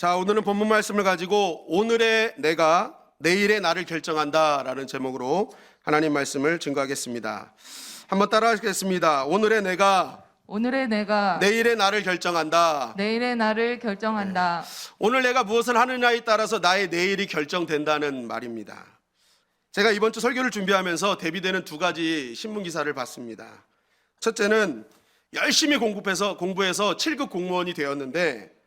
자, 오늘은 본문 말씀을 가지고 오늘의 내가 내일의 나를 결정한다라는 제목으로 하나님 말씀을 증거하겠습니다. 한번 따라하시겠습니다. 오늘의 내가 내일의 나를 결정한다. 내일의 나를 결정한다. 오늘 내가 무엇을 하느냐에 따라서 나의 내일이 결정된다는 말입니다. 제가 이번 주 설교를 준비하면서 대비되는 두 가지 신문 기사를 봤습니다. 첫째는 열심히 공부해서 7급 공무원이 되었는데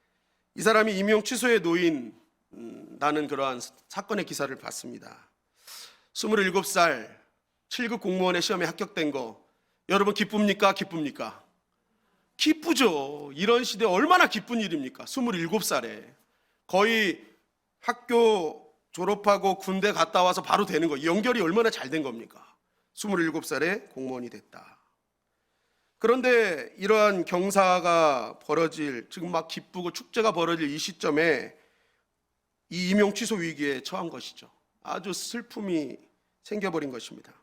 이 사람이 임용 취소에 놓인다는 그러한 사건의 기사를 봤습니다. 27살 7급 공무원의 시험에 합격된 거 여러분 기쁩니까? 기쁩니까? 기쁘죠. 이런 시대에 얼마나 기쁜 일입니까? 27살에 거의 학교 졸업하고 군대 갔다 와서 바로 되는 거, 연결이 얼마나 잘 된 겁니까? 27살에 공무원이 됐다. 그런데 이러한 경사가 벌어질, 지금 막 기쁘고 축제가 벌어질 이 시점에 이 임용 취소 위기에 처한 것이죠. 아주 슬픔이 생겨버린 것입니다.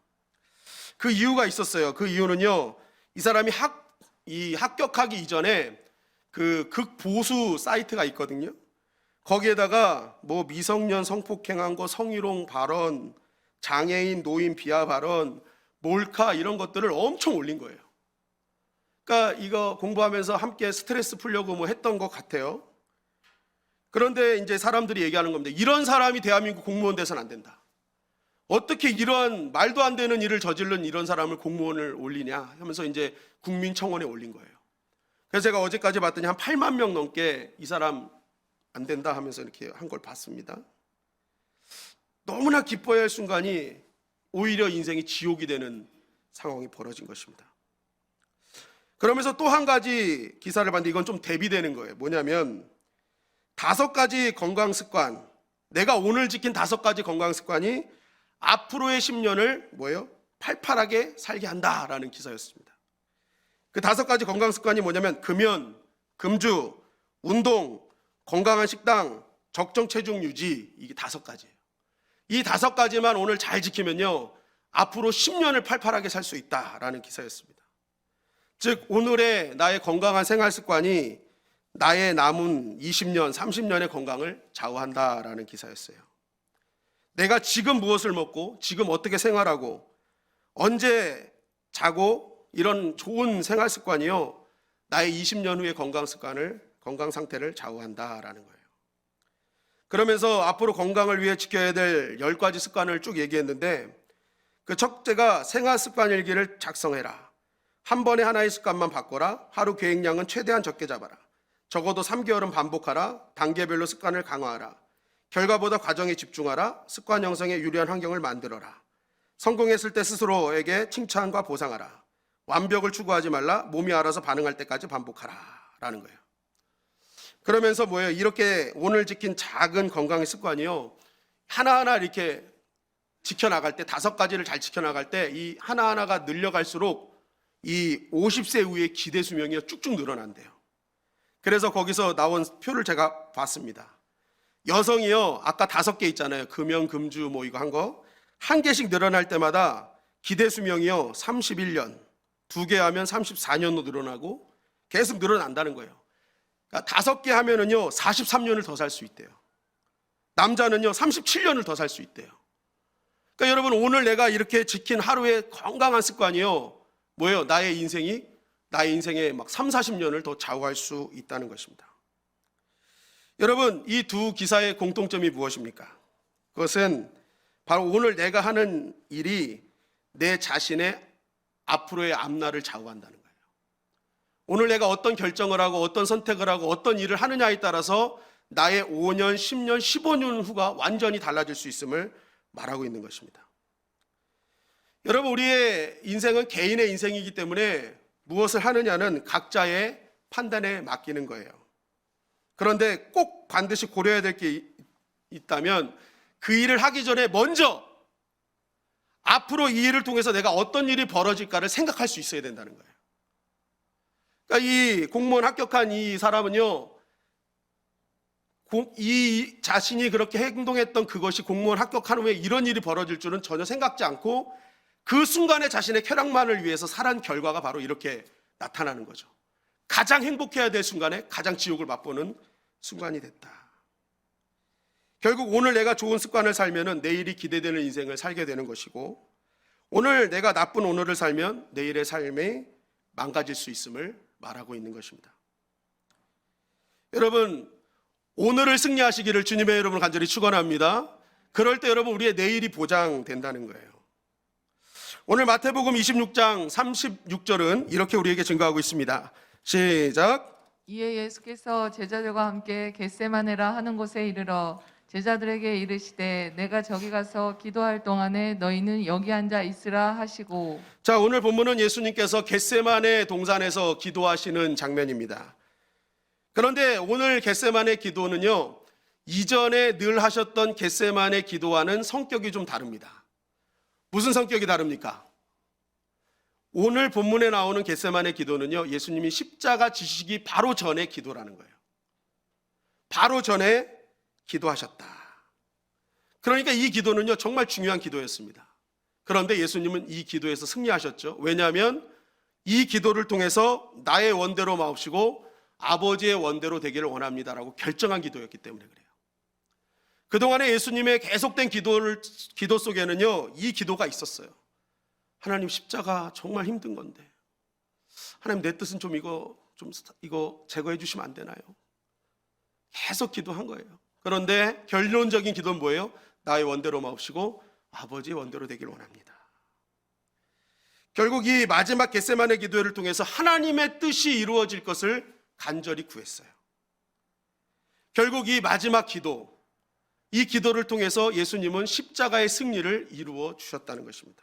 그 이유가 있었어요. 그 이유는요, 이 사람이 합격하기 이전에 그 극보수 사이트가 있거든요. 거기에다가 뭐 미성년 성폭행한 거, 성희롱 발언, 장애인 노인 비하 발언, 몰카 이런 것들을 엄청 올린 거예요. 그러니까 이거 공부하면서 함께 스트레스 풀려고 뭐 했던 것 같아요. 그런데 이제 사람들이 얘기하는 겁니다. 이런 사람이 대한민국 공무원 돼서는 안 된다. 어떻게 이러한 말도 안 되는 일을 저지른 이런 사람을 공무원을 올리냐 하면서 이제 국민청원에 올린 거예요. 그래서 제가 어제까지 봤더니 한 8만 명 넘게 이 사람 안 된다 하면서 이렇게 한 걸 봤습니다. 너무나 기뻐야 할 순간이 오히려 인생이 지옥이 되는 상황이 벌어진 것입니다. 그러면서 또 한 가지 기사를 봤는데 이건 좀 대비되는 거예요. 뭐냐면 5가지 건강 습관, 내가 오늘 지킨 5가지 건강 습관이 앞으로의 10년을 팔팔하게 살게 한다라는 기사였습니다. 그 5가지 건강 습관이 뭐냐면 금연, 금주, 운동, 건강한 식당, 적정 체중 유지, 이게 5가지예요. 이 5가지만 오늘 잘 지키면요, 앞으로 10년을 팔팔하게 살 수 있다라는 기사였습니다. 즉 오늘의 나의 건강한 생활 습관이 나의 남은 20년, 30년의 건강을 좌우한다라는 기사였어요. 내가 지금 무엇을 먹고 지금 어떻게 생활하고 언제 자고 이런 좋은 생활 습관이요, 나의 20년 후의 건강 상태를 좌우한다라는 거예요. 그러면서 앞으로 건강을 위해 지켜야 될 10가지 습관을 쭉 얘기했는데 그 첫째가 생활 습관 일기를 작성해라. 한 번에 하나의 습관만 바꿔라. 하루 계획량은 최대한 적게 잡아라. 적어도 3개월은 반복하라. 단계별로 습관을 강화하라. 결과보다 과정에 집중하라. 습관 형성에 유리한 환경을 만들어라. 성공했을 때 스스로에게 칭찬과 보상하라. 완벽을 추구하지 말라. 몸이 알아서 반응할 때까지 반복하라 라는 거예요. 그러면서 이렇게 오늘 지킨 작은 건강의 습관이요, 하나하나 이렇게 지켜나갈 때, 5가지를 잘 지켜나갈 때 이 하나하나가 늘려갈수록 이 50세 이후의 기대 수명이 쭉쭉 늘어난대요. 그래서 거기서 나온 표를 제가 봤습니다. 여성이요, 아까 5개 있잖아요. 금연, 금주 이거 한 개씩 늘어날 때마다 기대 수명이요 31년, 2개 하면 34년으로 늘어나고 계속 늘어난다는 거예요. 그러니까 5개 하면은요 43년을 더 살 수 있대요. 남자는요 37년을 더 살 수 있대요. 그러니까 여러분, 오늘 내가 이렇게 지킨 하루의 건강한 습관이요, 나의 인생의 막 3, 40년을 더 좌우할 수 있다는 것입니다. 여러분, 이 두 기사의 공통점이 무엇입니까? 그것은 바로 오늘 내가 하는 일이 내 자신의 앞으로의 앞날을 좌우한다는 거예요. 오늘 내가 어떤 결정을 하고 어떤 선택을 하고 어떤 일을 하느냐에 따라서 나의 5년, 10년, 15년 후가 완전히 달라질 수 있음을 말하고 있는 것입니다. 여러분, 우리의 인생은 개인의 인생이기 때문에 무엇을 하느냐는 각자의 판단에 맡기는 거예요. 그런데 꼭 반드시 고려해야 될 게 있다면 그 일을 하기 전에 먼저 앞으로 이 일을 통해서 내가 어떤 일이 벌어질까를 생각할 수 있어야 된다는 거예요. 그러니까 이 공무원 합격한 이 사람은요, 이 자신이 그렇게 행동했던 그것이 공무원 합격한 후에 이런 일이 벌어질 줄은 전혀 생각지 않고 그 순간에 자신의 쾌락만을 위해서 살한 결과가 바로 이렇게 나타나는 거죠. 가장 행복해야 될 순간에 가장 지옥을 맛보는 순간이 됐다. 결국 오늘 내가 좋은 습관을 살면은 내일이 기대되는 인생을 살게 되는 것이고, 오늘 내가 나쁜 오늘을 살면 내일의 삶이 망가질 수 있음을 말하고 있는 것입니다. 여러분, 오늘을 승리하시기를 주님의 이름으로 간절히 축원합니다. 그럴 때 여러분, 우리의 내일이 보장된다는 거예요. 오늘 마태복음 26장 36절은 이렇게 우리에게 증거하고 있습니다. 시작. 이에 예수께서 제자들과 함께 겟세마네라 하는 곳에 이르러 제자들에게 이르시되 내가 저기 가서 기도할 동안에 너희는 여기 앉아 있으라 하시고. 자, 오늘 본문은 예수님께서 겟세마네 동산에서 기도하시는 장면입니다. 그런데 오늘 겟세마네 기도는요, 이전에 늘 하셨던 겟세마네 기도와는 성격이 좀 다릅니다. 무슨 성격이 다릅니까? 오늘 본문에 나오는 겟세마네 기도는요, 예수님이 십자가 지시기 바로 전에 기도라는 거예요. 바로 전에 기도하셨다. 그러니까 이 기도는요, 정말 중요한 기도였습니다. 그런데 예수님은 이 기도에서 승리하셨죠. 왜냐하면 이 기도를 통해서 나의 원대로 마옵시고 아버지의 원대로 되기를 원합니다라고 결정한 기도였기 때문에 그래요. 그동안에 예수님의 계속된 기도 속에는요, 이 기도가 있었어요. 하나님, 십자가 정말 힘든 건데 하나님, 내 뜻은 이거 제거해 주시면 안 되나요? 계속 기도한 거예요. 그런데 결론적인 기도는 뭐예요? 나의 원대로 마옵시고 아버지의 원대로 되기를 원합니다. 결국 이 마지막 겟세마네 기도를 통해서 하나님의 뜻이 이루어질 것을 간절히 구했어요. 결국 이 마지막 기도, 이 기도를 통해서 예수님은 십자가의 승리를 이루어 주셨다는 것입니다.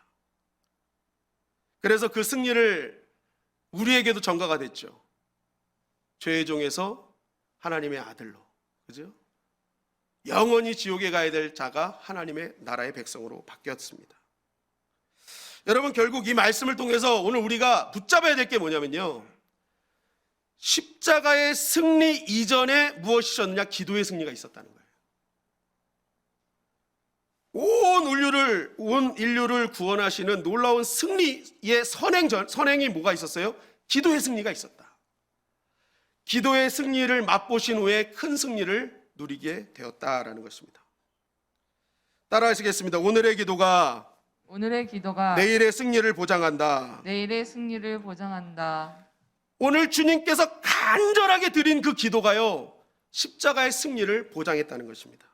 그래서 그 승리를 우리에게도 전가가 됐죠. 죄의 종에서 하나님의 아들로, 그죠? 영원히 지옥에 가야 될 자가 하나님의 나라의 백성으로 바뀌었습니다. 여러분, 결국 이 말씀을 통해서 오늘 우리가 붙잡아야 될 게 뭐냐면요, 십자가의 승리 이전에 무엇이 있었느냐? 기도의 승리가 있었다는 거예요. 온 인류를 구원하시는 놀라운 승리의 선행이 뭐가 있었어요? 기도의 승리가 있었다. 기도의 승리를 맛보신 후에 큰 승리를 누리게 되었다라는 것입니다. 따라하시겠습니다. 오늘의 기도가 내일의 승리를 보장한다. 내일의 승리를 보장한다. 오늘 주님께서 간절하게 드린 그 기도가요, 십자가의 승리를 보장했다는 것입니다.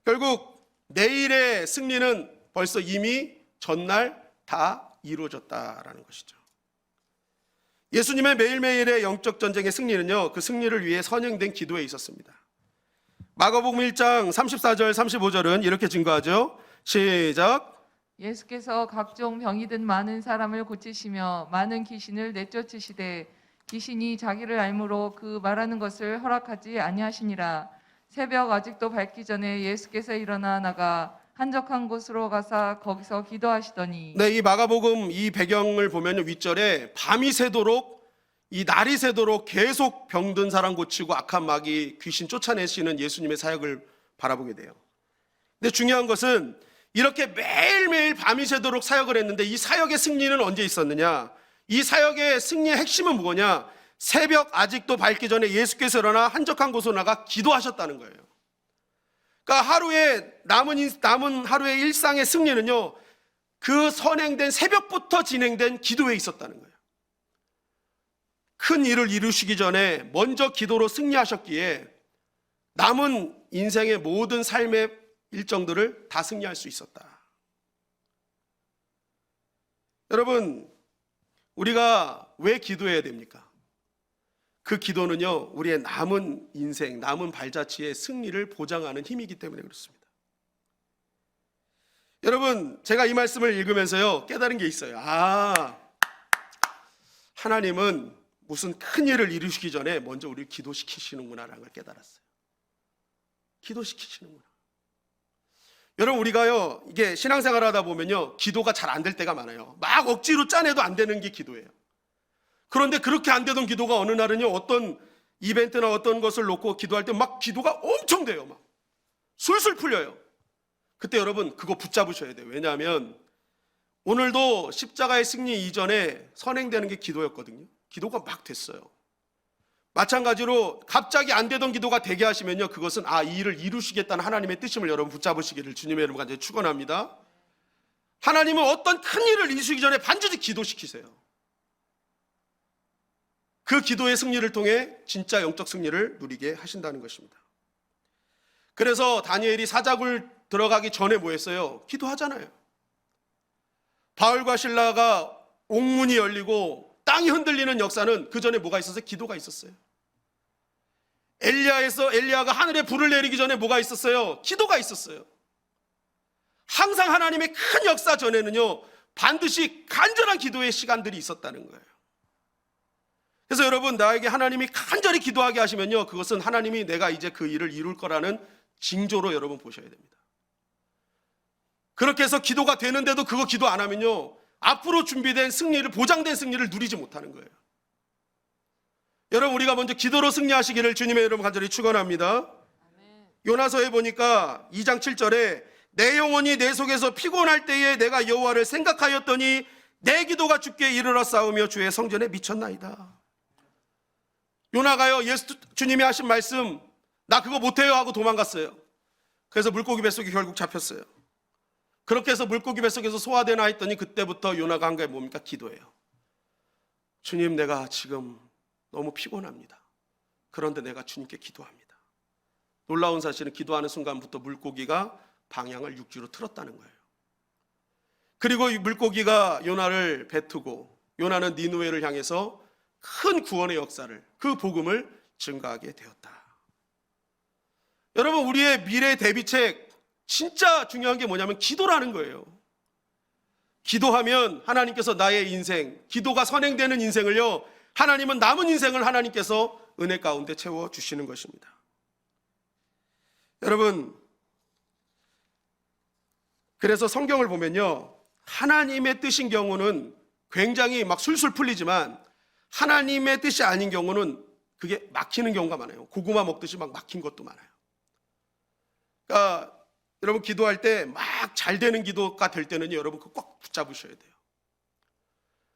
결국 내일의 승리는 벌써 이미 전날 다 이루어졌다라는 것이죠. 예수님의 매일매일의 영적 전쟁의 승리는요, 그 승리를 위해 선행된 기도에 있었습니다. 마가복음 1장 34절 35절은 이렇게 증거하죠. 시작. 예수께서 각종 병이 든 많은 사람을 고치시며 많은 귀신을 내쫓으시되 귀신이 자기를 알므로 그 말하는 것을 허락하지 아니하시니라. 새벽 아직도 밝기 전에 예수께서 일어나 나가 한적한 곳으로 가사 거기서 기도하시더니. 네, 이 마가복음 이 배경을 보면 윗절에 밤이 새도록, 이 날이 새도록 계속 병든 사람 고치고 악한 마귀 귀신 쫓아내시는 예수님의 사역을 바라보게 돼요. 근데 중요한 것은 이렇게 매일매일 밤이 새도록 사역을 했는데 이 사역의 승리는 언제 있었느냐? 이 사역의 승리의 핵심은 뭐냐? 새벽 아직도 밝기 전에 예수께서 일어나 한적한 곳으로 나가 기도하셨다는 거예요. 그러니까 남은 하루의 일상의 승리는요, 그 선행된 새벽부터 진행된 기도에 있었다는 거예요. 큰 일을 이루시기 전에 먼저 기도로 승리하셨기에 남은 인생의 모든 삶의 일정들을 다 승리할 수 있었다. 여러분, 우리가 왜 기도해야 됩니까? 그 기도는요, 우리의 남은 인생, 남은 발자취의 승리를 보장하는 힘이기 때문에 그렇습니다. 여러분, 제가 이 말씀을 읽으면서요, 깨달은 게 있어요. 하나님은 무슨 큰 일을 이루시기 전에 먼저 우리를 기도시키시는구나라는 걸 깨달았어요. 기도시키시는구나. 여러분, 우리가요, 이게 신앙생활 하다 보면요, 기도가 잘 안 될 때가 많아요. 막 억지로 짜내도 안 되는 게 기도예요. 그런데 그렇게 안 되던 기도가 어느 날은요, 어떤 이벤트나 어떤 것을 놓고 기도할 때 막 기도가 엄청 돼요. 막 술술 풀려요. 그때 여러분, 그거 붙잡으셔야 돼요. 왜냐하면 오늘도 십자가의 승리 이전에 선행되는 게 기도였거든요. 기도가 막 됐어요. 마찬가지로 갑자기 안 되던 기도가 되게 하시면요, 그것은 이 일을 이루시겠다는 하나님의 뜻임을 여러분 붙잡으시기를 주님의 이름으로 간절히 축원합니다. 하나님은 어떤 큰 일을 이루시기 전에 반드시 기도시키세요. 그 기도의 승리를 통해 진짜 영적 승리를 누리게 하신다는 것입니다. 그래서 다니엘이 사자굴 들어가기 전에 뭐 했어요? 기도하잖아요. 바울과 실라가 옥문이 열리고 땅이 흔들리는 역사는 그 전에 뭐가 있었어요? 기도가 있었어요. 엘리야가 하늘에 불을 내리기 전에 뭐가 있었어요? 기도가 있었어요. 항상 하나님의 큰 역사 전에는요, 반드시 간절한 기도의 시간들이 있었다는 거예요. 그래서 여러분, 나에게 하나님이 간절히 기도하게 하시면요, 그것은 하나님이 내가 이제 그 일을 이룰 거라는 징조로 여러분 보셔야 됩니다. 그렇게 해서 기도가 되는데도 그거 기도 안 하면요, 앞으로 준비된 승리를, 보장된 승리를 누리지 못하는 거예요. 여러분, 우리가 먼저 기도로 승리하시기를 주님의 이름으로 간절히 축원합니다. 요나서에 보니까 2장 7절에 내 영혼이 내 속에서 피곤할 때에 내가 여호와를 생각하였더니 내 기도가 주께 이르러 싸우며 주의 성전에 미쳤나이다. 요나가요, 주님이 하신 말씀, 나 그거 못해요 하고 도망갔어요. 그래서 물고기 뱃속에 결국 잡혔어요. 그렇게 해서 물고기 뱃속에서 소화되나 했더니 그때부터 요나가 한 게 뭡니까? 기도예요. 주님, 내가 지금 너무 피곤합니다. 그런데 내가 주님께 기도합니다. 놀라운 사실은 기도하는 순간부터 물고기가 방향을 육지로 틀었다는 거예요. 그리고 이 물고기가 요나를 뱉고 요나는 니느웨를 향해서 큰 구원의 역사를, 그 복음을 증가하게 되었다. 여러분, 우리의 미래 대비책 진짜 중요한 게 뭐냐면 기도라는 거예요. 기도하면 하나님께서 나의 인생, 기도가 선행되는 인생을요, 하나님은 남은 인생을 하나님께서 은혜 가운데 채워주시는 것입니다. 여러분, 그래서 성경을 보면요, 하나님의 뜻인 경우는 굉장히 막 술술 풀리지만 하나님의 뜻이 아닌 경우는 그게 막히는 경우가 많아요. 고구마 먹듯이 막 막힌 것도 많아요. 그러니까 여러분, 기도할 때 막 잘 되는 기도가 될 때는 여러분 그거 꼭 붙잡으셔야 돼요.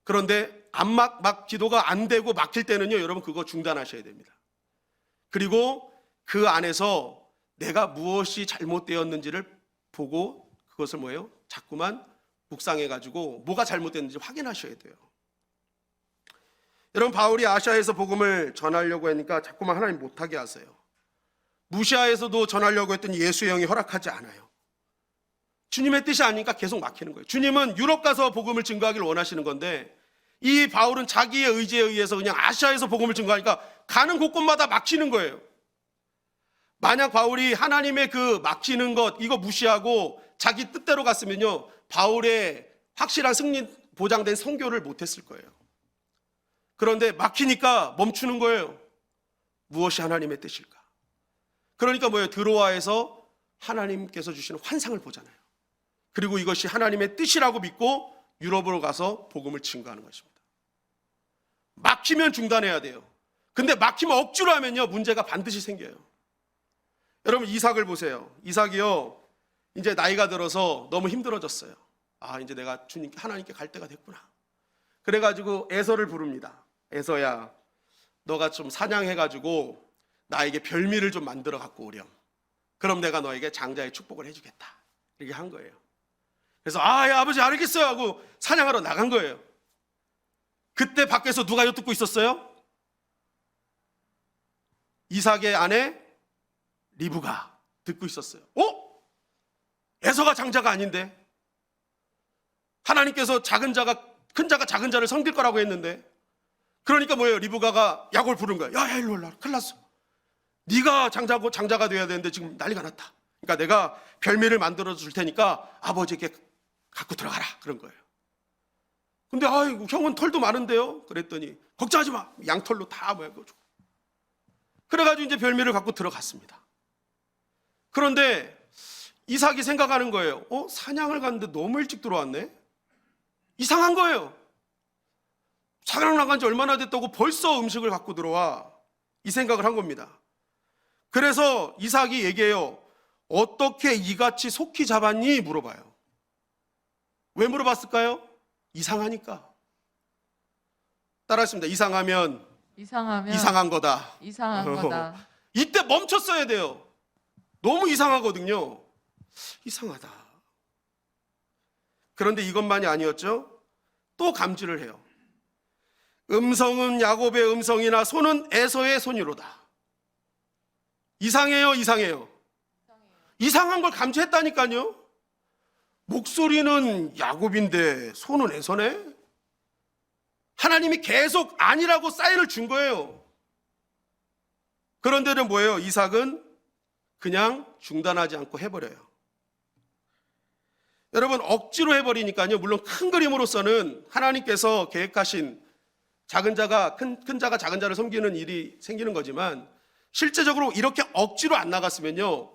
그런데 막 기도가 안 되고 막힐 때는요, 여러분 그거 중단하셔야 됩니다. 그리고 그 안에서 내가 무엇이 잘못되었는지를 보고 그것을 뭐예요? 자꾸만 묵상해가지고 뭐가 잘못됐는지 확인하셔야 돼요. 여러분, 바울이 아시아에서 복음을 전하려고 하니까 자꾸만 하나님 못하게 하세요. 무시아에서도 전하려고 했더니 예수의 영이 허락하지 않아요. 주님의 뜻이 아니니까 계속 막히는 거예요. 주님은 유럽 가서 복음을 증거하기를 원하시는 건데 이 바울은 자기의 의지에 의해서 그냥 아시아에서 복음을 증거하니까 가는 곳곳마다 막히는 거예요. 만약 바울이 하나님의 그 막히는 것 이거 무시하고 자기 뜻대로 갔으면요, 바울의 확실한 승리 보장된 선교를 못했을 거예요. 그런데 막히니까 멈추는 거예요. 무엇이 하나님의 뜻일까? 그러니까 뭐예요? 드로아에서 하나님께서 주시는 환상을 보잖아요. 그리고 이것이 하나님의 뜻이라고 믿고 유럽으로 가서 복음을 증거하는 것입니다. 막히면 중단해야 돼요. 근데 막히면 억지로 하면요, 문제가 반드시 생겨요. 여러분, 이삭을 보세요. 이삭이요, 이제 나이가 들어서 너무 힘들어졌어요. 이제 내가 하나님께 갈 때가 됐구나. 그래가지고 에서를 부릅니다. 에서야, 너가 좀 사냥해가지고 나에게 별미를 좀 만들어 갖고 오렴. 그럼 내가 너에게 장자의 축복을 해주겠다. 이렇게 한 거예요. 그래서 예, 아버지 알겠어요 하고 사냥하러 나간 거예요. 그때 밖에서 누가 엿듣고 있었어요? 이삭의 아내 리브가 듣고 있었어요. 에서가 장자가 아닌데, 하나님께서 큰 자가 작은 자를 섬길 거라고 했는데, 그러니까 뭐예요? 리브가가 야곱을 부른 거예요. 야, 일로 올라. 큰일 났어. 네가 장자가 돼야 되는데 지금 난리가 났다. 그러니까 내가 별미를 만들어 줄 테니까 아버지에게 갖고 들어가라. 그런 거예요. 근데 아이고, 형은 털도 많은데요? 그랬더니 걱정하지 마. 양털로 다 모여가지고. 그래가지고 이제 별미를 갖고 들어갔습니다. 그런데 이삭이 생각하는 거예요. 사냥을 갔는데 너무 일찍 들어왔네? 이상한 거예요. 사냥 나간 지 얼마나 됐다고 벌써 음식을 갖고 들어와? 이 생각을 한 겁니다. 그래서 이삭이 얘기해요. 어떻게 이같이 속히 잡았니? 물어봐요. 왜 물어봤을까요? 이상하니까. 따라했습니다. 이상하면 이상한 거다. 이상한 거다. 이때 멈췄어야 돼요. 너무 이상하거든요. 이상하다. 그런데 이것만이 아니었죠. 또 감지를 해요. 음성은 야곱의 음성이나 손은 에서의 손이로다. 이상해요, 이상해요. 이상한 걸 감지했다니까요. 목소리는 야곱인데 손은 에서네. 하나님이 계속 아니라고 사인을 준 거예요. 그런데는 뭐예요? 이삭은 그냥 중단하지 않고 해버려요. 여러분, 억지로 해버리니까요. 물론 큰 그림으로서는 하나님께서 계획하신 작은 자가 큰 자가 작은 자를 섬기는 일이 생기는 거지만, 실제적으로 이렇게 억지로 안 나갔으면요,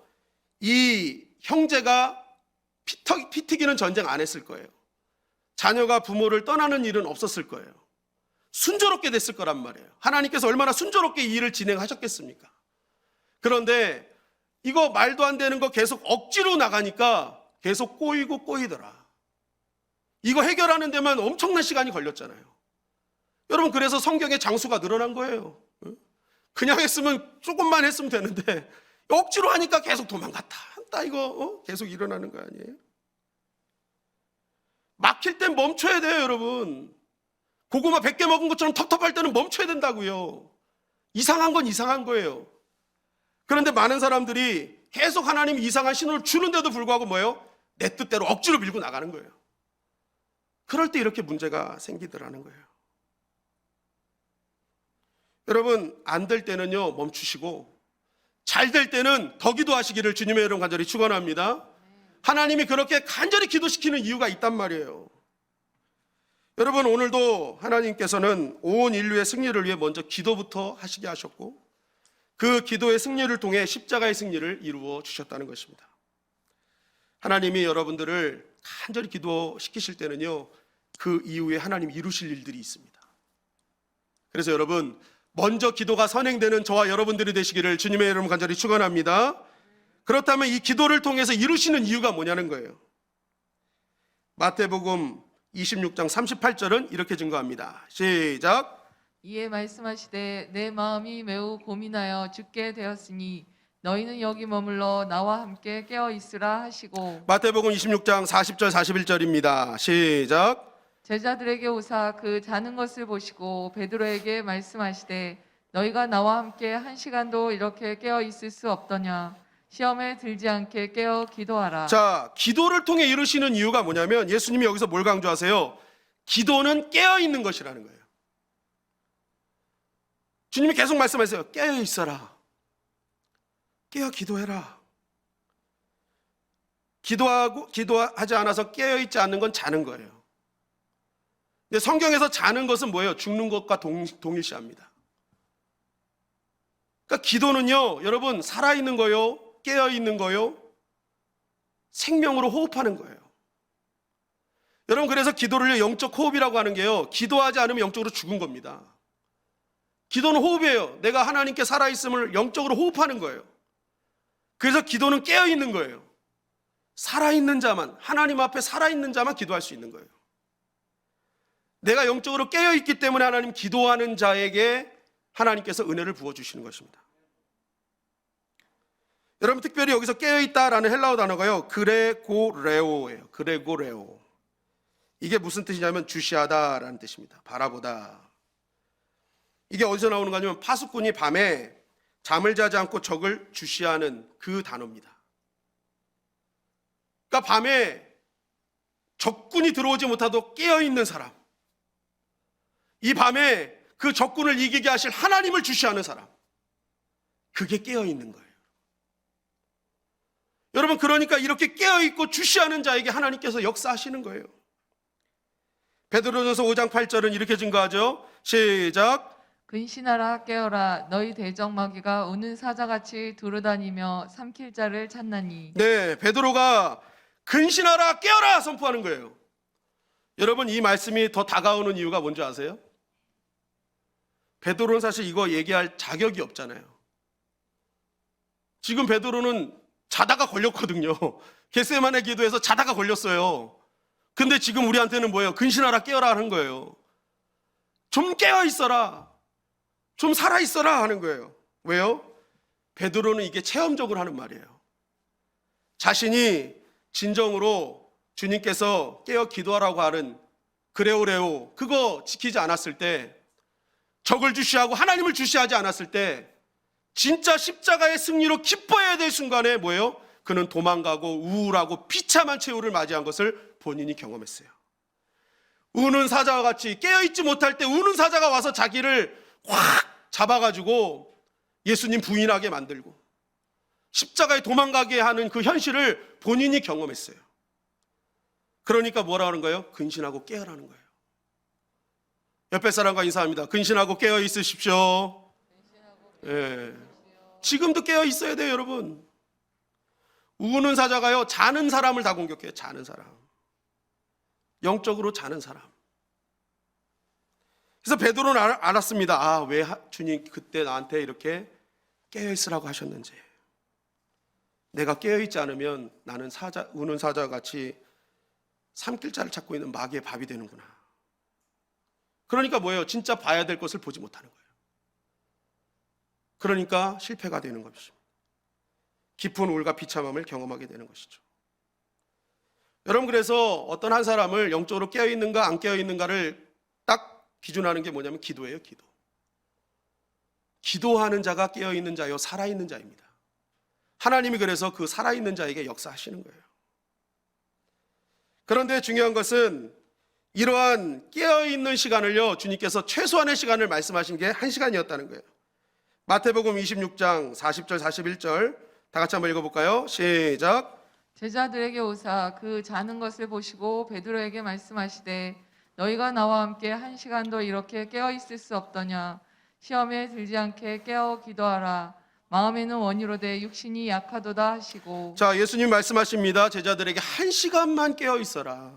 이 형제가 피 튀기는 전쟁 안 했을 거예요. 자녀가 부모를 떠나는 일은 없었을 거예요. 순조롭게 됐을 거란 말이에요. 하나님께서 얼마나 순조롭게 이 일을 진행하셨겠습니까? 그런데 이거 말도 안 되는 거 계속 억지로 나가니까 계속 꼬이고 꼬이더라. 이거 해결하는 데만 엄청난 시간이 걸렸잖아요. 여러분, 그래서 성경의 장수가 늘어난 거예요. 그냥 했으면, 조금만 했으면 되는데 억지로 하니까 계속 도망갔다 한다, 이거 계속 일어나는 거 아니에요? 막힐 땐 멈춰야 돼요, 여러분. 고구마 100개 먹은 것처럼 텁텁할 때는 멈춰야 된다고요. 이상한 건 이상한 거예요. 그런데 많은 사람들이 계속 하나님이 이상한 신호를 주는데도 불구하고 뭐예요? 내 뜻대로 억지로 밀고 나가는 거예요. 그럴 때 이렇게 문제가 생기더라는 거예요. 여러분, 안 될 때는요, 멈추시고, 잘 될 때는 더 기도하시기를 주님의 이름 간절히 축원합니다. 하나님이 그렇게 간절히 기도시키는 이유가 있단 말이에요. 여러분, 오늘도 하나님께서는 온 인류의 승리를 위해 먼저 기도부터 하시게 하셨고, 그 기도의 승리를 통해 십자가의 승리를 이루어 주셨다는 것입니다. 하나님이 여러분들을 간절히 기도시키실 때는요, 그 이후에 하나님이 이루실 일들이 있습니다. 그래서 여러분, 먼저 기도가 선행되는 저와 여러분들이 되시기를 주님의 이름 간절히 축원합니다. 그렇다면 이 기도를 통해서 이루시는 이유가 뭐냐는 거예요. 마태복음 26장 38절은 이렇게 증거합니다. 시작. 이에 말씀하시되 내 마음이 매우 고민하여 죽게 되었으니 너희는 여기 머물러 나와 함께 깨어 있으라 하시고. 마태복음 26장 40절 41절입니다. 시작. 제자들에게 오사 그 자는 것을 보시고 베드로에게 말씀하시되 너희가 나와 함께 1시간도 이렇게 깨어 있을 수 없더냐. 시험에 들지 않게 깨어 기도하라. 자, 기도를 통해 이루시는 이유가 뭐냐면, 예수님이 여기서 뭘 강조하세요? 기도는 깨어 있는 것이라는 거예요. 주님이 계속 말씀하세요. 깨어 있어라. 깨어 기도해라. 기도하지 않아서 깨어 있지 않는 건 자는 거예요. 근데 성경에서 자는 것은 뭐예요? 죽는 것과 동일시합니다. 그러니까 기도는요, 여러분, 살아있는 거요, 깨어있는 거요, 생명으로 호흡하는 거예요. 여러분, 그래서 기도를 영적 호흡이라고 하는 게요, 기도하지 않으면 영적으로 죽은 겁니다. 기도는 호흡이에요. 내가 하나님께 살아있음을 영적으로 호흡하는 거예요. 그래서 기도는 깨어있는 거예요. 살아있는 자만, 하나님 앞에 살아있는 자만 기도할 수 있는 거예요. 내가 영적으로 깨어있기 때문에 하나님 기도하는 자에게 하나님께서 은혜를 부어주시는 것입니다. 여러분, 특별히 여기서 깨어있다라는 헬라어 단어가요, 그레고레오예요. 그레고레오. 이게 무슨 뜻이냐면 주시하다라는 뜻입니다. 바라보다. 이게 어디서 나오는 거냐면 파수꾼이 밤에 잠을 자지 않고 적을 주시하는 그 단어입니다. 그러니까 밤에 적군이 들어오지 못하도록 깨어있는 사람, 이 밤에 그 적군을 이기게 하실 하나님을 주시하는 사람, 그게 깨어있는 거예요. 여러분, 그러니까 이렇게 깨어있고 주시하는 자에게 하나님께서 역사하시는 거예요. 베드로전서 5장 8절은 이렇게 증거하죠. 시작. 근신하라 깨어라 너희 대적마귀가 우는 사자같이 두루다니며 삼킬 자를 찾나니. 네, 베드로가 근신하라 깨어라 선포하는 거예요. 여러분, 이 말씀이 더 다가오는 이유가 뭔지 아세요? 베드로는 사실 이거 얘기할 자격이 없잖아요. 지금 베드로는 자다가 걸렸거든요. 겟세마네 기도에서 자다가 걸렸어요. 근데 지금 우리한테는 뭐예요? 근신하라 깨어라 하는 거예요. 좀 깨어 있어라. 좀 살아있어라 하는 거예요. 왜요? 베드로는 이게 체험적으로 하는 말이에요. 자신이 진정으로 주님께서 깨어 기도하라고 하는 그레오레오 그거 지키지 않았을 때, 적을 주시하고 하나님을 주시하지 않았을 때 진짜 십자가의 승리로 기뻐해야 될 순간에 뭐예요? 그는 도망가고 우울하고 비참한 최후를 맞이한 것을 본인이 경험했어요. 우는 사자와 같이 깨어있지 못할 때 우는 사자가 와서 자기를 확 잡아가지고 예수님 부인하게 만들고 십자가에 도망가게 하는 그 현실을 본인이 경험했어요. 그러니까 뭐라 하는 거예요? 근신하고 깨어라는 거예요. 옆에 사람과 인사합니다. 근신하고 깨어 있으십시오. 예. 지금도 깨어 있어야 돼요, 여러분. 우는 사자가요, 자는 사람을 다 공격해요. 자는 사람. 영적으로 자는 사람. 그래서 베드로는 알았습니다. 아, 왜 주님 그때 나한테 이렇게 깨어 있으라고 하셨는지. 내가 깨어 있지 않으면 나는 우는 사자와 같이 삼킬 자를 찾고 있는 마귀의 밥이 되는구나. 그러니까 뭐예요? 진짜 봐야 될 것을 보지 못하는 거예요. 그러니까 실패가 되는 것입니다. 깊은 우울과 비참함을 경험하게 되는 것이죠. 여러분, 그래서 어떤 한 사람을 영적으로 깨어있는가 안 깨어있는가를 딱 기준하는 게 뭐냐면 기도예요. 기도. 기도하는 자가 깨어있는 자요 살아있는 자입니다. 하나님이 그래서 그 살아있는 자에게 역사하시는 거예요. 그런데 중요한 것은 이러한 깨어있는 시간을요, 주님께서 최소한의 시간을 말씀하신 게 1시간이었다는 거예요. 마태복음 26장 40절 41절 다 같이 한번 읽어볼까요? 시작. 제자들에게 오사 그 자는 것을 보시고 베드로에게 말씀하시되 너희가 나와 함께 1시간도 이렇게 깨어 있을 수 없더냐. 시험에 들지 않게 깨어 기도하라. 마음에는 원이로되 육신이 약하도다 하시고. 자, 예수님 말씀하십니다. 제자들에게 1시간만 깨어 있어라.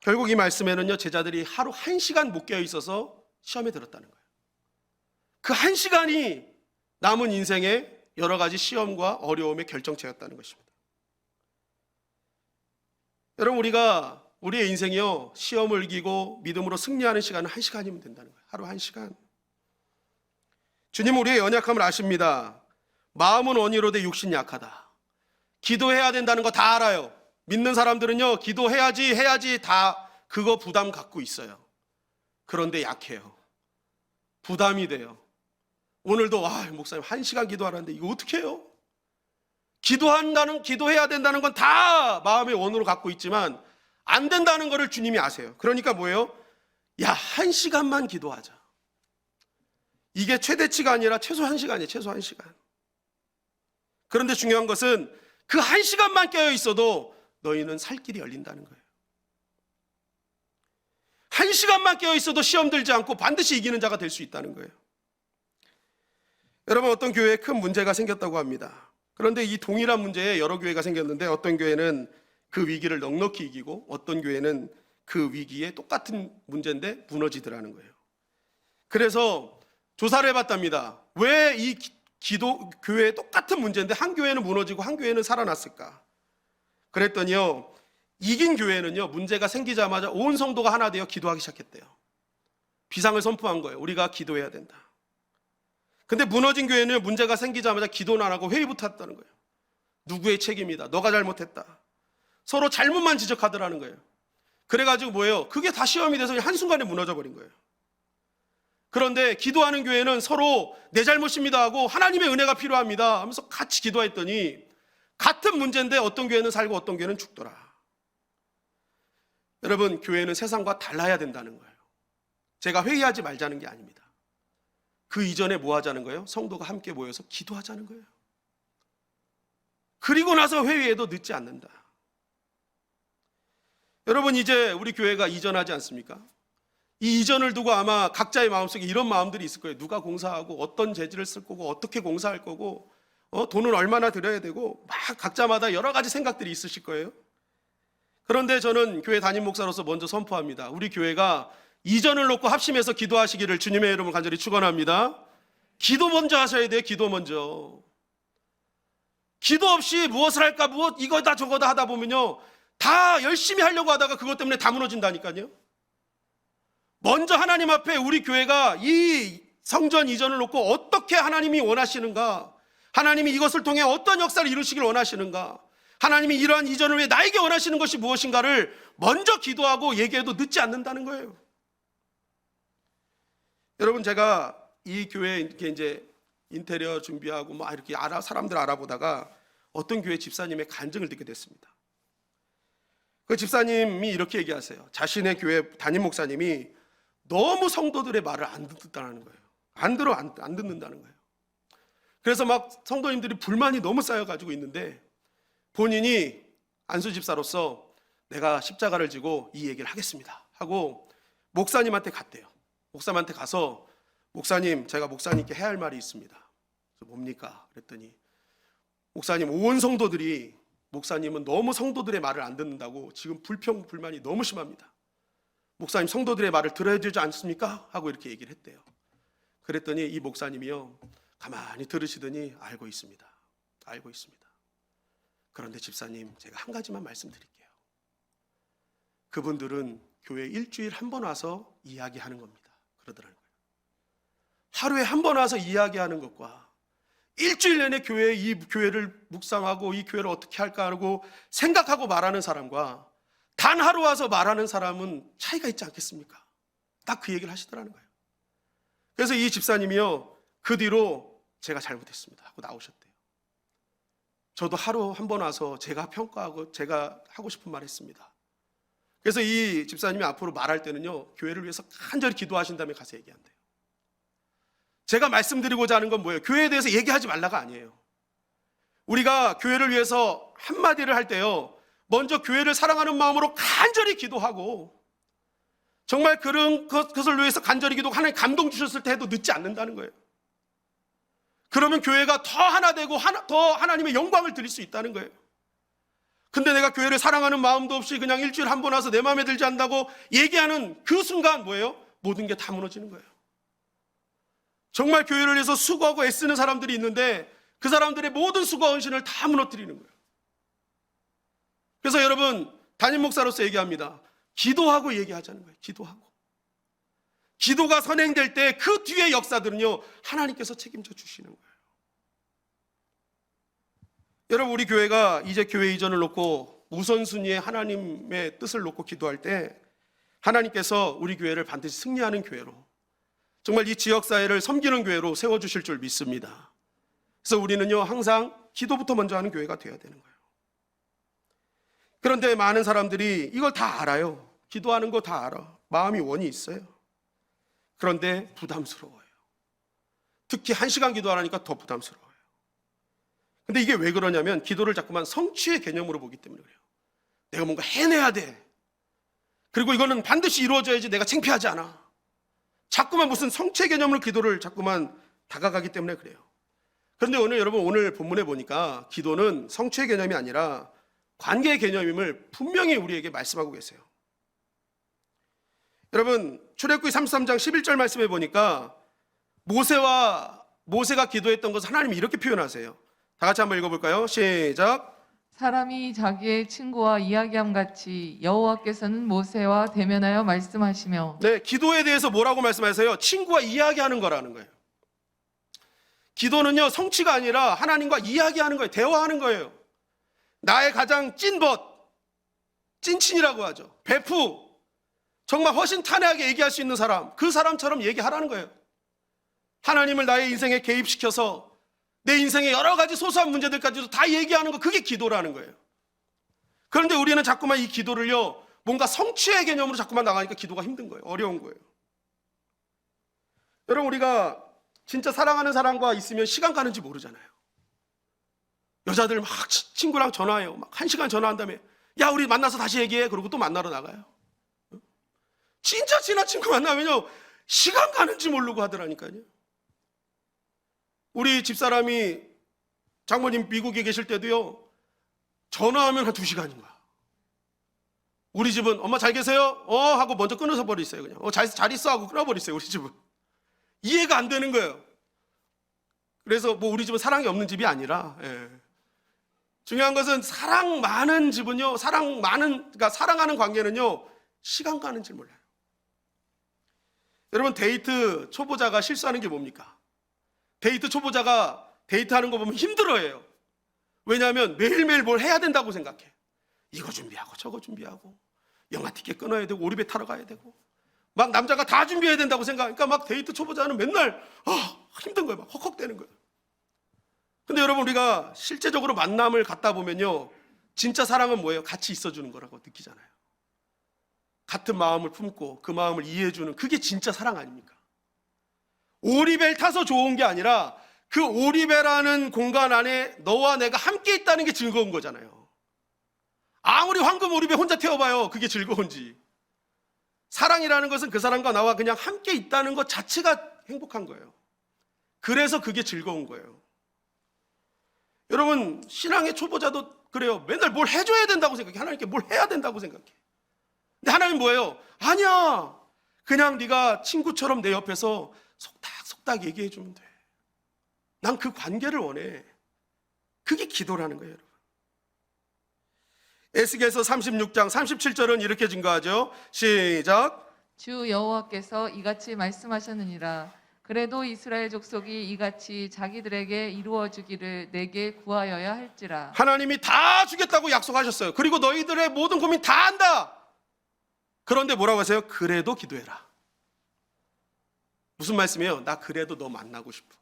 결국 이 말씀에는요, 제자들이 하루 1시간 못 깨어 있어서 시험에 들었다는 거예요. 그 1시간이 남은 인생의 여러 가지 시험과 어려움의 결정체였다는 것입니다. 여러분, 우리의 인생이요, 시험을 이기고 믿음으로 승리하는 시간은 1시간이면 된다는 거예요. 하루 1시간. 주님은 우리의 연약함을 아십니다. 마음은 원이로되 육신이 약하다. 기도해야 된다는 거 다 알아요. 믿는 사람들은요, 기도해야지 다 그거 부담 갖고 있어요. 그런데 약해요. 부담이 돼요. 오늘도 목사님 1시간 기도하라는데 이거 어떻게 해요? 기도해야 된다는 건 다 마음의 원으로 갖고 있지만 안 된다는 것을 주님이 아세요. 그러니까 뭐예요? 1시간만 기도하자. 이게 최대치가 아니라 최소 1시간이에요. 최소 1시간. 그런데 중요한 것은 그 1시간만 깨어 있어도 너희는 살 길이 열린다는 거예요. 1시간만 깨어 있어도 시험 들지 않고 반드시 이기는 자가 될 수 있다는 거예요. 여러분, 어떤 교회에 큰 문제가 생겼다고 합니다. 그런데 이 동일한 문제에 여러 교회가 생겼는데 어떤 교회는 그 위기를 넉넉히 이기고 어떤 교회는 그 위기에 똑같은 문제인데 무너지더라는 거예요. 그래서 조사를 해봤답니다. 왜 이 교회에 똑같은 문제인데 한 교회는 무너지고 한 교회는 살아났을까? 그랬더니요, 이긴 교회는요, 문제가 생기자마자 온 성도가 하나 되어 기도하기 시작했대요. 비상을 선포한 거예요. 우리가 기도해야 된다. 근데 무너진 교회는 문제가 생기자마자 기도는 안 하고 회의부터 했다는 거예요. 누구의 책임이다. 너가 잘못했다. 서로 잘못만 지적하더라는 거예요. 그래가지고 뭐예요? 그게 다 시험이 돼서 한순간에 무너져 버린 거예요. 그런데 기도하는 교회는 서로 내 잘못입니다 하고 하나님의 은혜가 필요합니다 하면서 같이 기도했더니 같은 문제인데 어떤 교회는 살고 어떤 교회는 죽더라. 여러분, 교회는 세상과 달라야 된다는 거예요. 제가 회의하지 말자는 게 아닙니다. 그 이전에 뭐 하자는 거예요? 성도가 함께 모여서 기도하자는 거예요. 그리고 나서 회의해도 늦지 않는다. 여러분, 이제 우리 교회가 이전하지 않습니까? 이 이전을 두고 아마 각자의 마음속에 이런 마음들이 있을 거예요. 누가 공사하고 어떤 재질을 쓸 거고 어떻게 공사할 거고 돈은 얼마나 들여야 되고 막 각자마다 여러 가지 생각들이 있으실 거예요. 그런데 저는 교회 담임 목사로서 먼저 선포합니다. 우리 교회가 이전을 놓고 합심해서 기도하시기를 주님의 이름으로 간절히 축원합니다. 기도 먼저 하셔야 돼요. 기도 먼저. 기도 없이 무엇을 할까 이거다 저거다 하다 보면요, 다 열심히 하려고 하다가 그것 때문에 다 무너진다니까요. 먼저 하나님 앞에 우리 교회가 이 성전 이전을 놓고 어떻게 하나님이 원하시는가, 하나님이 이것을 통해 어떤 역사를 이루시길 원하시는가, 하나님이 이러한 이전을 위해 나에게 원하시는 것이 무엇인가를 먼저 기도하고 얘기해도 늦지 않는다는 거예요. 여러분, 제가 이 교회 이렇게 이제 인테리어 준비하고 막 이렇게 사람들 알아보다가 어떤 교회 집사님의 간증을 듣게 됐습니다. 그 집사님이 이렇게 얘기하세요. 자신의 교회 담임 목사님이 너무 성도들의 말을 안 듣는다는 거예요. 안 듣는다는 거예요. 그래서 막 성도님들이 불만이 너무 쌓여가지고 있는데 본인이 안수 집사로서 내가 십자가를 지고 이 얘기를 하겠습니다 하고 목사님한테 갔대요. 목사님한테 가서 목사님, 제가 목사님께 해야 할 말이 있습니다. 그래서 뭡니까? 그랬더니 목사님, 온 성도들이 목사님은 너무 성도들의 말을 안 듣는다고 지금 불평불만이 너무 심합니다. 목사님, 성도들의 말을 들어야 되지 않습니까? 하고 이렇게 얘기를 했대요. 그랬더니 이 목사님이요, 가만히 들으시더니 알고 있습니다. 알고 있습니다. 그런데 집사님, 제가 한 가지만 말씀드릴게요. 그분들은 교회 일주일 한 번 와서 이야기하는 겁니다. 그러더라고요. 하루에 한 번 와서 이야기하는 것과 일주일 내내 이 교회를 묵상하고 이 교회를 어떻게 할까 하고 생각하고 말하는 사람과 단 하루 와서 말하는 사람은 차이가 있지 않겠습니까? 딱 그 얘기를 하시더라는 거예요. 그래서 이 집사님이요, 그 뒤로 제가 잘못했습니다 하고 나오셨대요. 저도 하루 한 번 와서 제가 평가하고 제가 하고 싶은 말 했습니다. 그래서 이 집사님이 앞으로 말할 때는요, 교회를 위해서 간절히 기도하신 다음에 가서 얘기한대요. 제가 말씀드리고자 하는 건 뭐예요? 교회에 대해서 얘기하지 말라가 아니에요. 우리가 교회를 위해서 한마디를 할 때요, 먼저 교회를 사랑하는 마음으로 간절히 기도하고 정말 그런 것을 위해서 간절히 기도하고 하나님 감동 주셨을 때 해도 늦지 않는다는 거예요. 그러면 교회가 더 하나 되고 더 하나님의 영광을 드릴 수 있다는 거예요. 근데 내가 교회를 사랑하는 마음도 없이 그냥 일주일에 한 번 와서 내 마음에 들지 않는다고 얘기하는 그 순간 뭐예요? 모든 게 다 무너지는 거예요. 정말 교회를 위해서 수고하고 애쓰는 사람들이 있는데 그 사람들의 모든 수고와 헌신을 다 무너뜨리는 거예요. 그래서 여러분, 담임 목사로서 얘기합니다. 기도하고 얘기하자는 거예요. 기도하고. 기도가 선행될 때 그 뒤의 역사들은요, 하나님께서 책임져 주시는 거예요. 여러분, 우리 교회가 이제 교회 이전을 놓고 우선순위에 하나님의 뜻을 놓고 기도할 때 하나님께서 우리 교회를 반드시 승리하는 교회로, 정말 이 지역사회를 섬기는 교회로 세워주실 줄 믿습니다. 그래서 우리는요, 항상 기도부터 먼저 하는 교회가 되어야 되는 거예요. 그런데 많은 사람들이 이걸 다 알아요. 기도하는 거 다 알아. 마음이 원이 있어요. 그런데 부담스러워요. 특히 1시간 기도하라니까 더 부담스러워요. 근데 이게 왜 그러냐면 기도를 자꾸만 성취의 개념으로 보기 때문에 그래요. 내가 뭔가 해내야 돼. 그리고 이거는 반드시 이루어져야지 내가 창피하지 않아. 자꾸만 무슨 성취의 개념으로 기도를 자꾸만 다가가기 때문에 그래요. 그런데 오늘 본문에 보니까 기도는 성취의 개념이 아니라 관계의 개념임을 분명히 우리에게 말씀하고 계세요. 여러분, 출애굽기 33장 11절 말씀해 보니까 모세가 기도했던 것을 하나님이 이렇게 표현하세요. 다 같이 한번 읽어볼까요? 시작. 사람이 자기의 친구와 이야기함 같이 여호와께서는 모세와 대면하여 말씀하시며. 네, 기도에 대해서 뭐라고 말씀하세요? 친구와 이야기하는 거라는 거예요. 기도는요, 성취가 아니라 하나님과 이야기하는 거예요. 대화하는 거예요. 나의 가장 찐벗, 찐친이라고 하죠. 베프, 정말 허심탄회하게 얘기할 수 있는 사람, 그 사람처럼 얘기하라는 거예요. 하나님을 나의 인생에 개입시켜서 내 인생의 여러 가지 소소한 문제들까지도 다 얘기하는 거, 그게 기도라는 거예요. 그런데 우리는 자꾸만 이 기도를요, 뭔가 성취의 개념으로 자꾸만 나가니까 기도가 힘든 거예요. 어려운 거예요. 여러분, 우리가 진짜 사랑하는 사람과 있으면 시간 가는지 모르잖아요. 여자들 막 친구랑 전화해요. 막 1시간 전화한 다음에 야, 우리 만나서 다시 얘기해. 그러고 또 만나러 나가요. 진짜 친한 친구 만나면요, 시간 가는지 모르고 하더라니까요. 우리 집사람이 장모님 미국에 계실 때도요, 전화하면 한 2시간인 거야. 우리 집은 엄마 잘 계세요? 하고 먼저 끊어서 버리세요. 그냥 잘 있어 하고 끊어버리세요. 우리 집은 이해가 안 되는 거예요. 그래서 뭐 우리 집은 사랑이 없는 집이 아니라, 중요한 것은 사랑 많은 집은요, 그러니까 사랑하는 관계는요, 시간 가는 줄 몰라요. 여러분, 데이트 초보자가 실수하는 게 뭡니까? 데이트 초보자가 데이트하는 거 보면 힘들어해요. 왜냐하면 매일매일 뭘 해야 된다고 생각해. 이거 준비하고 저거 준비하고 영화 티켓 끊어야 되고 오리배 타러 가야 되고 막 남자가 다 준비해야 된다고 생각하니까 막 데이트 초보자는 맨날 힘든 거예요. 막 헉헉대는 거예요. 근데 여러분, 우리가 실제적으로 만남을 갖다 보면요, 진짜 사랑은 뭐예요? 같이 있어주는 거라고 느끼잖아요. 같은 마음을 품고 그 마음을 이해해주는, 그게 진짜 사랑 아닙니까? 오리배를 타서 좋은 게 아니라 그 오리배라는 공간 안에 너와 내가 함께 있다는 게 즐거운 거잖아요. 아무리 황금 오리배 혼자 태워봐요, 그게 즐거운지. 사랑이라는 것은 그 사람과 나와 그냥 함께 있다는 것 자체가 행복한 거예요. 그래서 그게 즐거운 거예요. 여러분, 신앙의 초보자도 그래요. 맨날 뭘 해줘야 된다고 생각해. 하나님께 뭘 해야 된다고 생각해. 근데 하나님 뭐예요? 아니야, 그냥 네가 친구처럼 내 옆에서 속닥속닥 얘기해 주면 돼. 난 그 관계를 원해. 그게 기도라는 거예요, 여러분. 에스겔서 36장 37절은 이렇게 증거하죠. 시작. 주 여호와께서 이같이 말씀하셨느니라. 그래도 이스라엘 족속이 이같이 자기들에게 이루어 주기를 내게 구하여야 할지라. 하나님이 다 주겠다고 약속하셨어요. 그리고 너희들의 모든 고민 다 한다. 그런데 뭐라고 하세요? 그래도 기도해라. 무슨 말씀이에요? 나 그래도 너 만나고 싶어.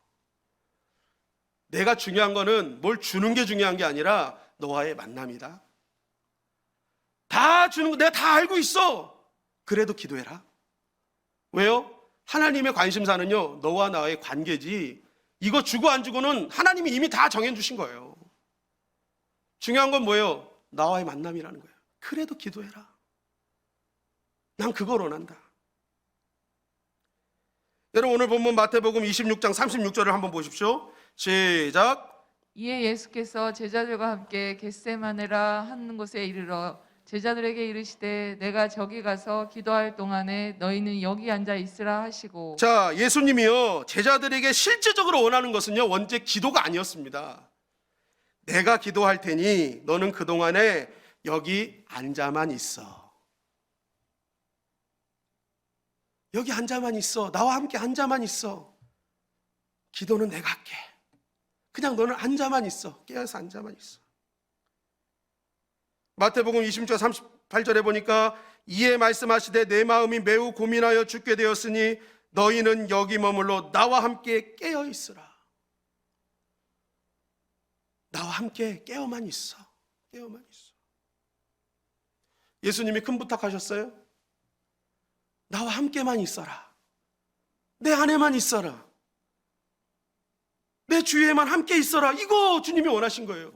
내가 중요한 거는 뭘 주는 게 중요한 게 아니라 너와의 만남이다. 다 주는 거 내가 다 알고 있어. 그래도 기도해라. 왜요? 하나님의 관심사는요, 너와 나의 관계지, 이거 주고 안 주고는 하나님이 이미 다 정해주신 거예요. 중요한 건 뭐예요? 나와의 만남이라는 거예요. 그래도 기도해라. 난 그걸 원한다. 여러분, 오늘 본문 마태복음 26장 36절을 한번 보십시오. 시작. 이에 예수께서 제자들과 함께 겟세마네라 하는 곳에 이르러 제자들에게 이르시되 내가 저기 가서 기도할 동안에 너희는 여기 앉아 있으라 하시고. 자, 예수님이요, 제자들에게 실제적으로 원하는 것은요, 원체 기도가 아니었습니다. 내가 기도할 테니 너는 그동안에 여기 앉아만 있어. 여기 앉아만 있어. 나와 함께 앉아만 있어. 기도는 내가 할게. 그냥 너는 앉아만 있어. 깨어서 앉아만 있어. 마태복음 26장 38절에 보니까 이에 말씀하시되 내 마음이 매우 고민하여 죽게 되었으니 너희는 여기 머물러 나와 함께 깨어 있으라. 나와 함께 깨어만 있어. 깨어만 있어. 예수님이 큰 부탁하셨어요. 나와 함께만 있어라. 내 안에만 있어라. 내 주위에만 함께 있어라. 이거 주님이 원하신 거예요.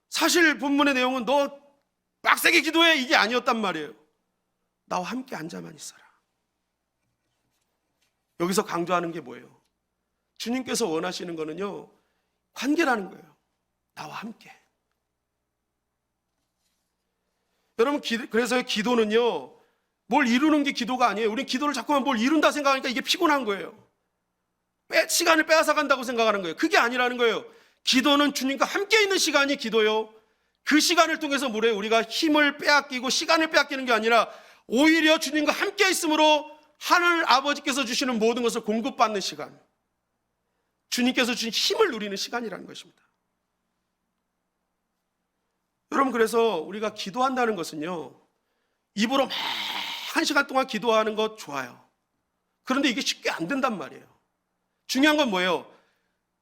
사실 본문의 내용은 너 빡세게 기도해 이게 아니었단 말이에요. 나와 함께 앉아만 있어라. 여기서 강조하는 게 뭐예요? 주님께서 원하시는 거는요, 관계라는 거예요. 나와 함께. 여러분, 그래서 기도는요, 뭘 이루는 게 기도가 아니에요. 우린 기도를 자꾸만 뭘 이룬다 생각하니까 이게 피곤한 거예요. 시간을 빼앗아 간다고 생각하는 거예요. 그게 아니라는 거예요. 기도는 주님과 함께 있는 시간이 기도요. 그 시간을 통해서 뭐래요? 우리가 힘을 빼앗기고 시간을 빼앗기는 게 아니라 오히려 주님과 함께 있음으로 하늘 아버지께서 주시는 모든 것을 공급받는 시간, 주님께서 주신 힘을 누리는 시간이라는 것입니다. 여러분, 그래서 우리가 기도한다는 것은요, 입으로 막 1시간 동안 기도하는 것 좋아요. 그런데 이게 쉽게 안 된단 말이에요. 중요한 건 뭐예요?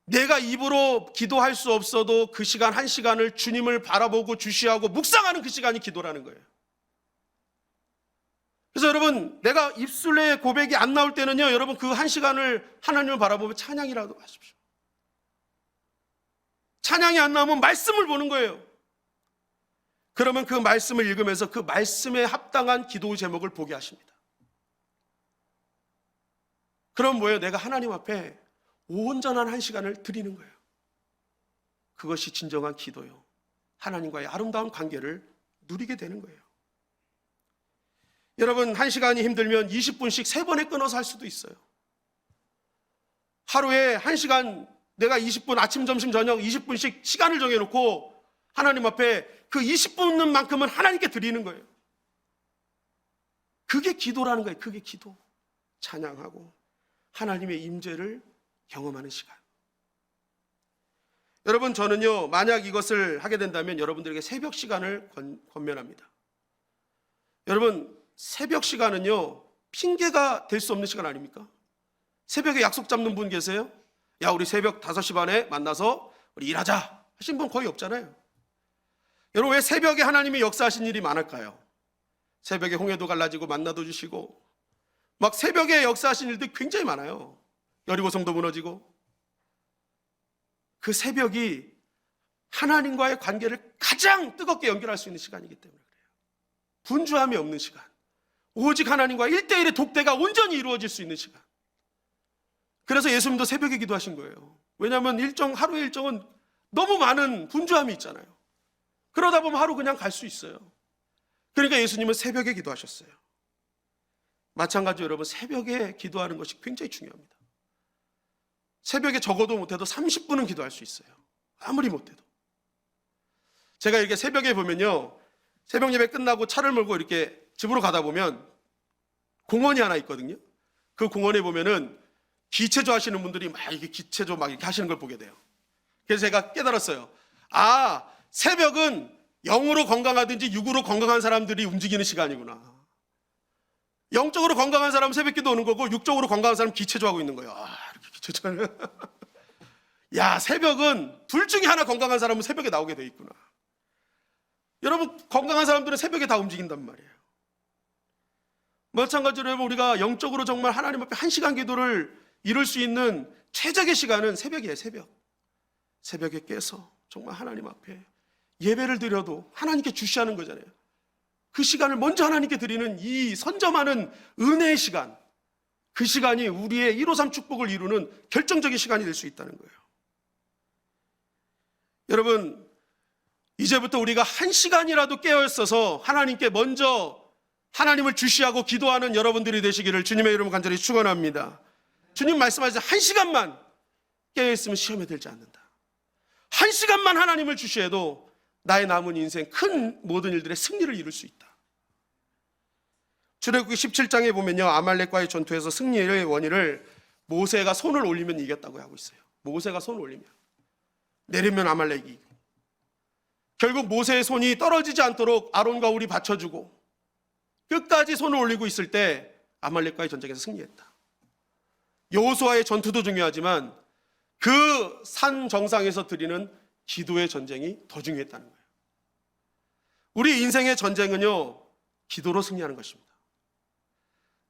내가 입으로 기도할 수 없어도 그 시간 1시간을 주님을 바라보고 주시하고 묵상하는 그 시간이 기도라는 거예요. 그래서 여러분, 내가 입술의 고백이 안 나올 때는요, 여러분 그 1시간을 하나님을 바라보며 찬양이라도 하십시오. 찬양이 안 나오면 말씀을 보는 거예요. 그러면 그 말씀을 읽으면서 그 말씀에 합당한 기도의 제목을 보게 하십니다. 그럼 뭐예요? 내가 하나님 앞에 온전한 1시간을 드리는 거예요. 그것이 진정한 기도요. 하나님과의 아름다운 관계를 누리게 되는 거예요. 여러분, 1시간이 힘들면 20분씩 3번에 끊어서 할 수도 있어요. 하루에 1시간, 내가 20분 아침, 점심, 저녁 20분씩 시간을 정해놓고 하나님 앞에 그 20분만큼은 하나님께 드리는 거예요. 그게 기도라는 거예요. 그게 기도. 찬양하고 하나님의 임재를 경험하는 시간. 여러분, 저는요, 만약 이것을 하게 된다면 여러분들에게 새벽 시간을 권면합니다. 여러분, 새벽 시간은요, 핑계가 될 수 없는 시간 아닙니까? 새벽에 약속 잡는 분 계세요? 야, 우리 새벽 5시 반에 만나서 우리 일하자 하신 분 거의 없잖아요. 여러분, 왜 새벽에 하나님이 역사하신 일이 많을까요? 새벽에 홍해도 갈라지고 만나도 주시고 막 새벽에 역사하신 일들이 굉장히 많아요. 여리고 성도 무너지고. 그 새벽이 하나님과의 관계를 가장 뜨겁게 연결할 수 있는 시간이기 때문에 그래요. 분주함이 없는 시간, 오직 하나님과 1대1의 독대가 온전히 이루어질 수 있는 시간. 그래서 예수님도 새벽에 기도하신 거예요. 왜냐하면 하루의 일정은 너무 많은 분주함이 있잖아요. 그러다 보면 하루 그냥 갈 수 있어요. 그러니까 예수님은 새벽에 기도하셨어요. 마찬가지로 여러분, 새벽에 기도하는 것이 굉장히 중요합니다. 새벽에 적어도 못해도 30분은 기도할 수 있어요. 아무리 못해도. 제가 이렇게 새벽에 보면요, 새벽 예배 끝나고 차를 몰고 이렇게 집으로 가다 보면 공원이 하나 있거든요. 그 공원에 보면은 기체조 하시는 분들이 막 이렇게 기체조 막 이렇게 하시는 걸 보게 돼요. 그래서 제가 깨달았어요. 아, 새벽은 영으로 건강하든지 육으로 건강한 사람들이 움직이는 시간이구나. 영적으로 건강한 사람은 새벽 기도 오는 거고, 육적으로 건강한 사람은 기체조 하고 있는 거예요. 아, 이렇게 기체조. 야, 새벽은 둘 중에 하나 건강한 사람은 새벽에 나오게 돼 있구나. 여러분, 건강한 사람들은 새벽에 다 움직인단 말이에요. 마찬가지로 여러분, 우리가 영적으로 정말 하나님 앞에 1시간 기도를 이룰 수 있는 최적의 시간은 새벽이에요. 새벽에 깨서 정말 하나님 앞에 예배를 드려도 하나님께 주시하는 거잖아요. 그 시간을 먼저 하나님께 드리는 이 선점하는 은혜의 시간, 그 시간이 우리의 153 축복을 이루는 결정적인 시간이 될 수 있다는 거예요. 여러분, 이제부터 우리가 1시간이라도 깨어있어서 하나님께 먼저 하나님을 주시하고 기도하는 여러분들이 되시기를 주님의 이름으로 간절히 축원합니다. 주님 말씀하시죠. 1시간만 깨어있으면 시험에 들지 않는다. 1시간만 하나님을 주시해도 나의 남은 인생 큰 모든 일들의 승리를 이룰 수 있다. 출애굽기 17장에 보면요, 아말렉과의 전투에서 승리의 원인을 모세가 손을 올리면 이겼다고 하고 있어요. 모세가 손을 올리면, 내리면 아말렉이 이기고, 결국 모세의 손이 떨어지지 않도록 아론과 홀이 받쳐주고 끝까지 손을 올리고 있을 때 아말렉과의 전쟁에서 승리했다. 여호수아의 전투도 중요하지만 그 산 정상에서 드리는 기도의 전쟁이 더 중요했다는 거예요. 우리 인생의 전쟁은요, 기도로 승리하는 것입니다.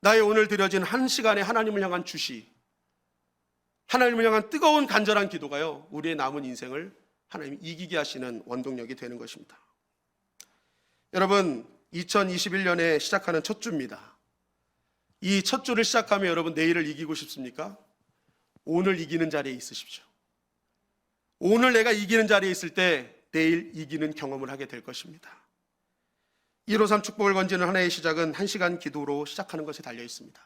나의 오늘 드려진 1시간의 하나님을 향한 주시, 하나님을 향한 뜨거운 간절한 기도가요, 우리의 남은 인생을 하나님이 이기게 하시는 원동력이 되는 것입니다. 여러분, 2021년에 시작하는 첫 주입니다. 이 첫 주를 시작하면 여러분, 내일을 이기고 싶습니까? 오늘 이기는 자리에 있으십시오. 오늘 내가 이기는 자리에 있을 때 내일 이기는 경험을 하게 될 것입니다. 153 축복을 건지는 하나의 시작은 1시간 기도로 시작하는 것에 달려 있습니다.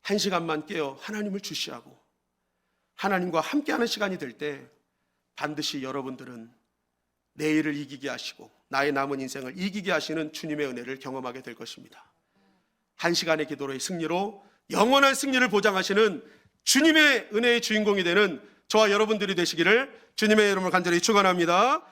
1시간만 깨어 하나님을 주시하고 하나님과 함께하는 시간이 될 때 반드시 여러분들은 내일을 이기게 하시고 나의 남은 인생을 이기게 하시는 주님의 은혜를 경험하게 될 것입니다. 1시간의 기도로의 승리로 영원한 승리를 보장하시는 주님의 은혜의 주인공이 되는 저와 여러분들이 되시기를 주님의 이름으로 간절히 축원합니다.